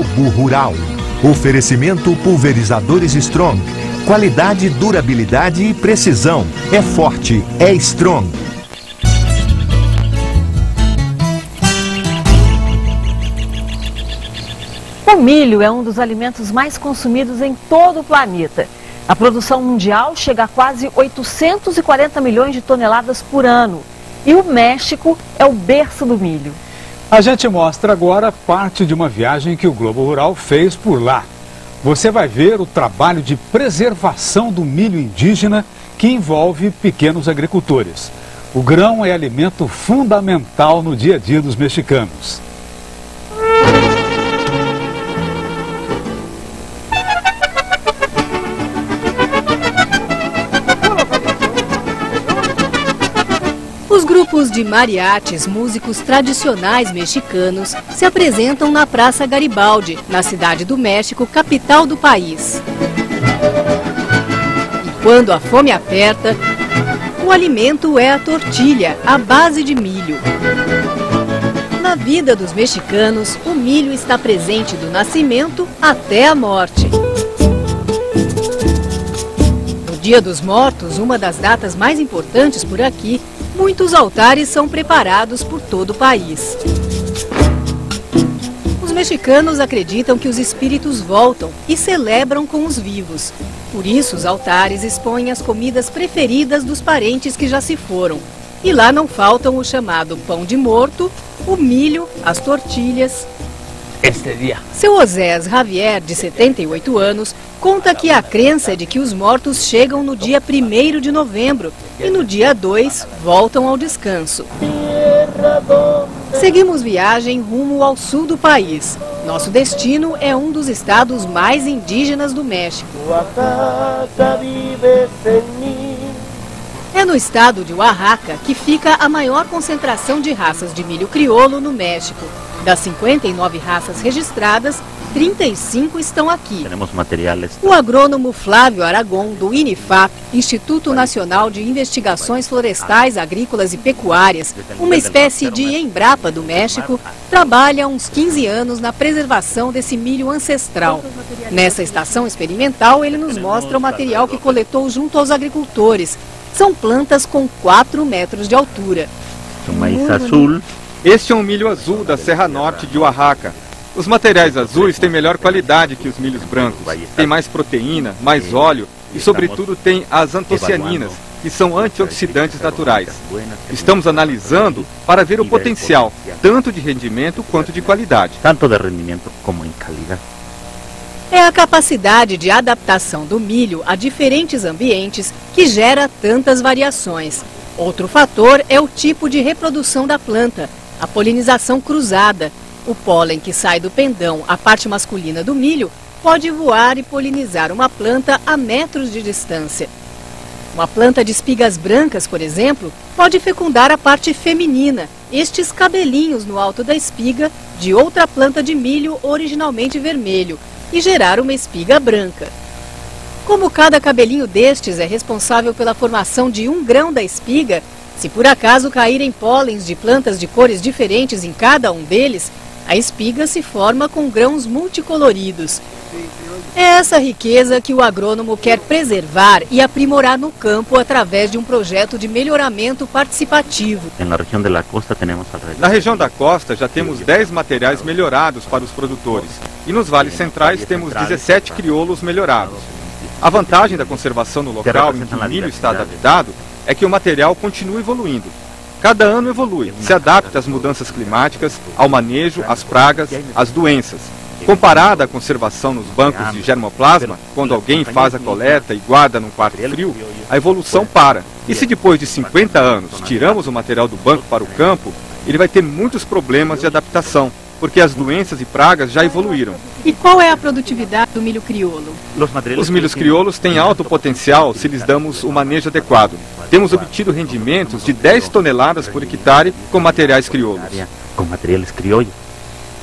Globo Rural. Oferecimento pulverizadores Strong. Qualidade, durabilidade e precisão. É forte, é Strong. O milho é um dos alimentos mais consumidos em todo o planeta. A produção mundial chega a quase 840 milhões de toneladas por ano. E o México é o berço do milho. A gente mostra agora parte de uma viagem que o Globo Rural fez por lá. Você vai ver o trabalho de preservação do milho indígena que envolve pequenos agricultores. O grão é alimento fundamental no dia a dia dos mexicanos. Os grupos de mariachis, músicos tradicionais mexicanos, se apresentam na Praça Garibaldi, na cidade do México, capital do país. E quando a fome aperta, o alimento é a tortilha, à base de milho. Na vida dos mexicanos, o milho está presente do nascimento até a morte. No Dia dos Mortos, uma das datas mais importantes por aqui, muitos altares são preparados por todo o país. Os mexicanos acreditam que os espíritos voltam e celebram com os vivos. Por isso, os altares expõem as comidas preferidas dos parentes que já se foram. E lá não faltam o chamado pão de morto, o milho, as tortilhas. Seu Osés Javier, de 78 anos, conta que a crença é de que os mortos chegam no dia 1º de novembro e no dia 2 voltam ao descanso. Seguimos viagem rumo ao sul do país. Nosso destino é um dos estados mais indígenas do México. É no estado de Oaxaca que fica a maior concentração de raças de milho crioulo no México. Das 59 raças registradas, 35 estão aqui. O agrônomo Flávio Aragon, do INIFAP, Instituto Nacional de Investigações Florestais, Agrícolas e Pecuárias, uma espécie de Embrapa do México, trabalha há uns 15 anos na preservação desse milho ancestral. Nessa estação experimental, ele nos mostra o material que coletou junto aos agricultores. São plantas com 4 metros de altura. Este é um milho azul da Serra Norte de Oaxaca. Os materiais azuis têm melhor qualidade que os milhos brancos. Tem mais proteína, mais óleo e, sobretudo, tem as antocianinas, que são antioxidantes naturais. Estamos analisando para ver o potencial, tanto de rendimento quanto de qualidade. É a capacidade de adaptação do milho a diferentes ambientes que gera tantas variações. Outro fator é o tipo de reprodução da planta, a polinização cruzada. O pólen que sai do pendão, a parte masculina do milho, pode voar e polinizar uma planta a metros de distância. Uma planta de espigas brancas, por exemplo, pode fecundar a parte feminina, estes cabelinhos no alto da espiga de outra planta de milho originalmente vermelho, e gerar uma espiga branca. Como cada cabelinho destes é responsável pela formação de um grão da espiga, se por acaso caírem pólens de plantas de cores diferentes em cada um deles, a espiga se forma com grãos multicoloridos. É essa riqueza que o agrônomo quer preservar e aprimorar no campo através de um projeto de melhoramento participativo. Na região da costa já temos 10 materiais melhorados para os produtores e nos vales centrais temos 17 crioulos melhorados. A vantagem da conservação no local em que o milho está adaptado é que o material continua evoluindo. Cada ano evolui, se adapta às mudanças climáticas, ao manejo, às pragas, às doenças. Comparada à conservação nos bancos de germoplasma, quando alguém faz a coleta e guarda num quarto frio, a evolução para. E se depois de 50 anos tiramos o material do banco para o campo, ele vai ter muitos problemas de adaptação, porque as doenças e pragas já evoluíram. E qual é a produtividade do milho crioulo? Os milhos crioulos têm alto potencial se lhes damos o manejo adequado. Temos obtido rendimentos de 10 toneladas por hectare com materiais crioulos.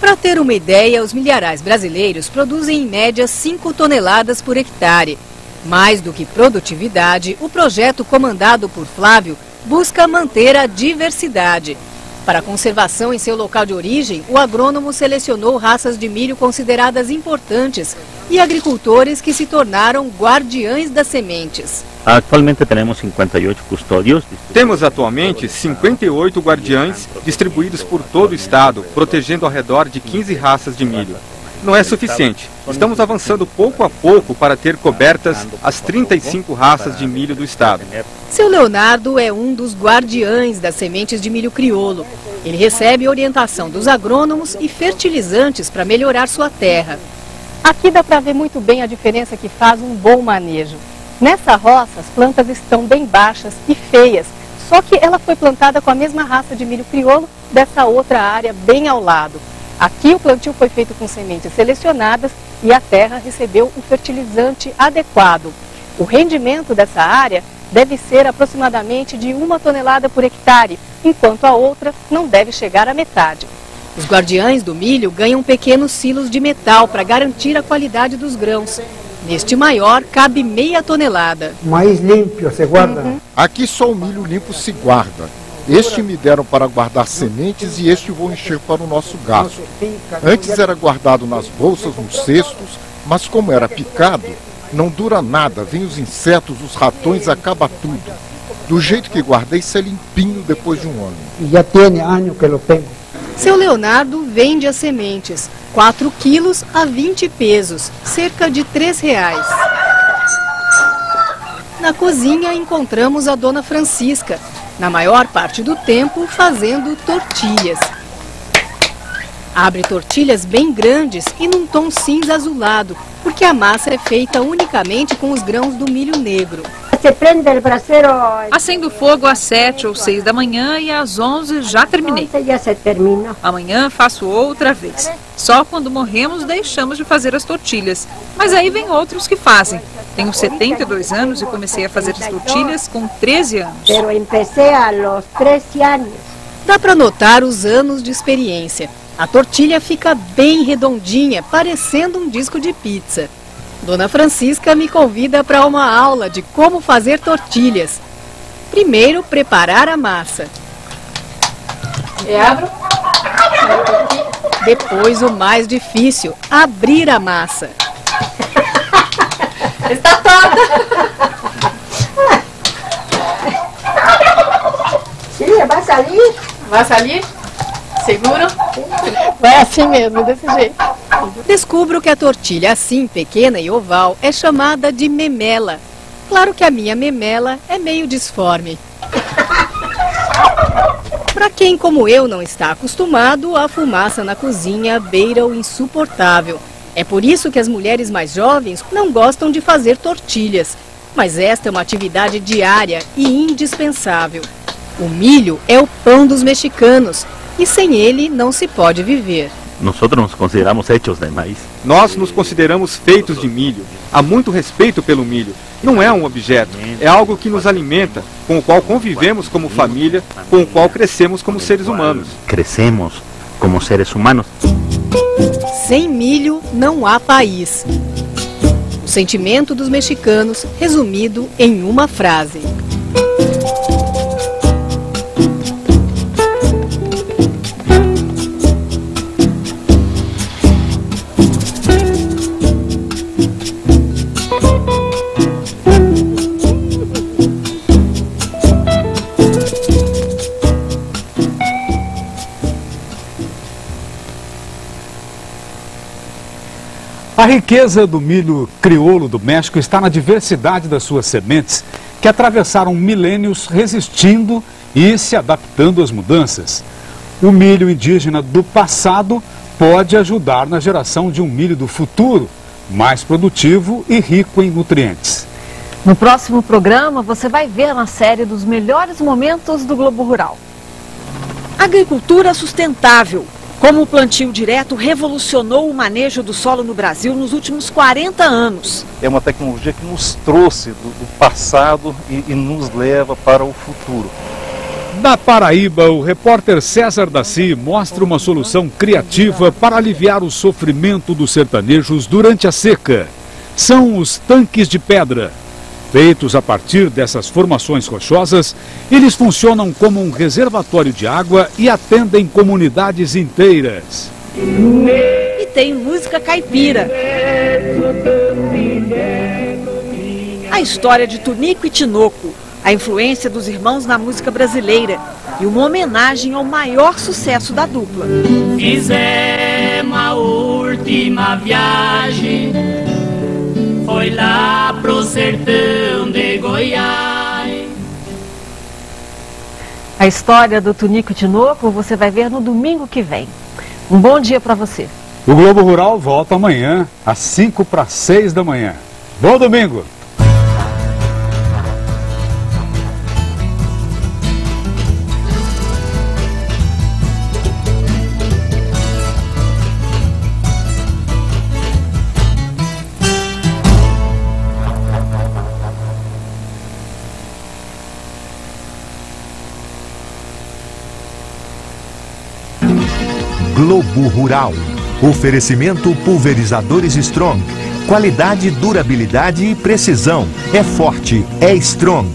Para ter uma ideia, os milharais brasileiros produzem em média 5 toneladas por hectare. Mais do que produtividade, o projeto comandado por Flávio busca manter a diversidade. Para a conservação em seu local de origem, o agrônomo selecionou raças de milho consideradas importantes e agricultores que se tornaram guardiães das sementes. Atualmente temos 58 custódios. Temos atualmente 58 guardiães distribuídos por todo o estado, protegendo ao redor de 15 raças de milho. Não é suficiente. Estamos avançando pouco a pouco para ter cobertas as 35 raças de milho do estado. Seu Leonardo é um dos guardiães das sementes de milho crioulo. Ele recebe orientação dos agrônomos e fertilizantes para melhorar sua terra. Aqui dá para ver muito bem a diferença que faz um bom manejo. Nessa roça, as plantas estão bem baixas e feias, só que ela foi plantada com a mesma raça de milho crioulo dessa outra área bem ao lado. Aqui o plantio foi feito com sementes selecionadas e a terra recebeu o fertilizante adequado. O rendimento dessa área deve ser aproximadamente de 1 tonelada por hectare, enquanto a outra não deve chegar à metade. Os guardiães do milho ganham pequenos silos de metal para garantir a qualidade dos grãos. Neste maior cabe meia tonelada. Mais limpo se guarda? Aqui só o milho limpo se guarda. Este me deram para guardar sementes e este vou encher para o nosso gasto. Antes era guardado nas bolsas, nos cestos, mas como era picado, não dura nada, vem os insetos, os ratões, acaba tudo. Do jeito que guardei, sai limpinho depois de um ano. E já tem ano que eu tenho. Seu Leonardo vende as sementes, 4 quilos a 20 pesos, cerca de R$3. Na cozinha encontramos a dona Francisca, na maior parte do tempo fazendo tortilhas. Abre tortilhas bem grandes e num tom cinza azulado, porque a massa é feita unicamente com os grãos do milho negro. Acendo o fogo às 7 ou 6 da manhã e às 11 já terminei. Amanhã faço outra vez. Só quando morremos deixamos de fazer as tortilhas. Mas aí vem outros que fazem. Tenho 72 anos e comecei a fazer as tortilhas com 13 anos. Dá para notar os anos de experiência. A tortilha fica bem redondinha, parecendo um disco de pizza. Dona Francisca me convida para uma aula de como fazer tortilhas. Primeiro, preparar a massa. Abro. Depois, o mais difícil, abrir a massa. Está toda. Sim, vai sair. Vai sair? Seguro? Vai assim mesmo, desse jeito. Descubro que a tortilha assim, pequena e oval, é chamada de memela. Claro que a minha memela é meio disforme. Para quem, como eu, não está acostumado, a fumaça na cozinha beira o insuportável. É por isso que as mulheres mais jovens não gostam de fazer tortilhas. Mas esta é uma atividade diária e indispensável. O milho é o pão dos mexicanos e sem ele não se pode viver. Nós nos consideramos hechos de maíz. Nós nos consideramos feitos de milho. Há muito respeito pelo milho. Não é um objeto, é algo que nos alimenta, com o qual convivemos como família, com o qual crescemos como seres humanos. Crescemos como seres humanos. Sem milho não há país. O sentimento dos mexicanos resumido em uma frase. A riqueza do milho crioulo do México está na diversidade das suas sementes, que atravessaram milênios resistindo e se adaptando às mudanças. O milho indígena do passado pode ajudar na geração de um milho do futuro, mais produtivo e rico em nutrientes. No próximo programa, você vai ver na série dos melhores momentos do Globo Rural. Agricultura sustentável. Como o plantio direto revolucionou o manejo do solo no Brasil nos últimos 40 anos. É uma tecnologia que nos trouxe do passado e nos leva para o futuro. Da Paraíba, o repórter César Daci mostra uma solução criativa para aliviar o sofrimento dos sertanejos durante a seca. São os tanques de pedra. Feitos a partir dessas formações rochosas, eles funcionam como um reservatório de água e atendem comunidades inteiras. E tem música caipira. A história de Tunico e Tinoco, a influência dos irmãos na música brasileira e uma homenagem ao maior sucesso da dupla. Fizemos a última viagem, foi lá pro sertão de Goiás. A história do Tunico e Tinoco você vai ver no domingo que vem. Um bom dia para você. O Globo Rural volta amanhã, às 5 para 6 da manhã. Bom domingo! Globo Rural. Oferecimento pulverizadores Strong. Qualidade, durabilidade e precisão. É forte, é Strong.